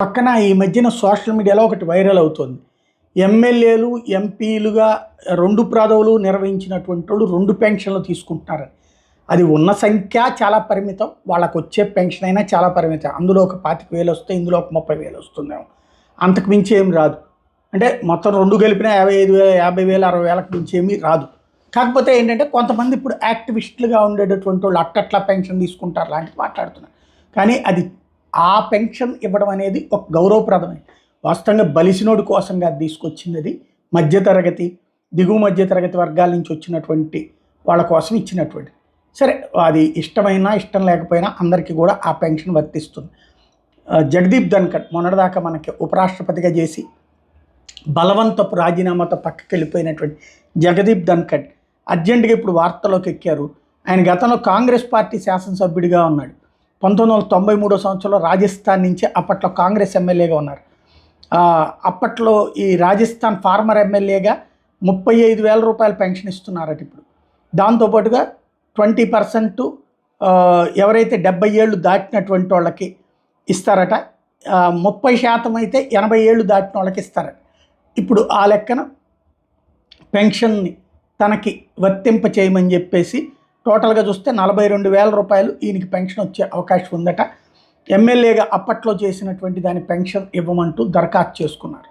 పక్కన ఈ మధ్యన సోషల్ మీడియాలో ఒకటి వైరల్ అవుతుంది. ఎమ్మెల్యేలు, ఎంపీలుగా 2 పదవులు నిర్వహించినటువంటి వాళ్ళు 2 పెన్షన్లు తీసుకుంటున్నారని. అది ఉన్న సంఖ్య చాలా పరిమితం. వాళ్ళకొచ్చే పెన్షన్ అయినా చాలా పరిమితం. అందులో ఒక 25,000 వస్తాయి, ఇందులో ఒక 30,000 వస్తుందేమో. అంతకు మించి ఏమి రాదు. అంటే మొత్తం 2 కలిపినా 55,000, 50,000, 60,000కి మించి ఏమీ రాదు. కాకపోతే ఏంటంటే కొంతమంది ఇప్పుడు యాక్టివిస్టులుగా ఉండేటటువంటి వాళ్ళు అట్టట్లా పెన్షన్ తీసుకుంటారు లాంటివి మాట్లాడుతున్నారు. కానీ అది ఆ పెన్షన్ ఇవ్వడం అనేది ఒక గౌరవప్రదమే. వాస్తవంగా బలిసినోడి కోసంగా అది తీసుకొచ్చింది. అది మధ్యతరగతి, దిగువ మధ్యతరగతి వర్గాల నుంచి వచ్చినటువంటి వాళ్ళ కోసం ఇచ్చినటువంటి. సరే, అది ఇష్టమైనా ఇష్టం లేకపోయినా అందరికీ కూడా ఆ పెన్షన్ వర్తిస్తుంది. జగదీప్ ధన్కర్ మొన్నటిదాకా మనకి ఉపరాష్ట్రపతిగా చేసి బలవంతపు రాజీనామాతో పక్కకి వెళ్ళిపోయినటువంటి జగదీప్ ధన్కర్ అర్జెంటుగా ఇప్పుడు వార్తల్లోకి ఎక్కారు. ఆయన గతంలో కాంగ్రెస్ పార్టీ శాసనసభ్యుడిగా ఉన్నాడు. 1993 సంవత్సరంలో రాజస్థాన్ నుంచి అప్పట్లో కాంగ్రెస్ ఎమ్మెల్యేగా ఉన్నారు. అప్పట్లో ఈ రాజస్థాన్ ఫార్మర్ ఎమ్మెల్యేగా 35,000 రూపాయల పెన్షన్ ఇస్తున్నారట ఇప్పుడు. దాంతోపాటుగా 20% ఎవరైతే 70 ఏళ్ళు దాటినటువంటి వాళ్ళకి ఇస్తారట. 30% అయితే 80 ఏళ్ళు దాటిన వాళ్ళకి ఇస్తారట. ఇప్పుడు ఆ లెక్కన పెన్షన్ని తనకి వర్తింప చేయమని చెప్పేసి టోటల్గా చూస్తే 42,000 రూపాయలు ఈయనకి పెన్షన్ వచ్చే అవకాశం ఉందట. ఎమ్మెల్యేగా అప్పట్లో చేసినటువంటి దాని పెన్షన్ ఇవ్వమంటూ దరఖాస్తు చేసుకున్నారు.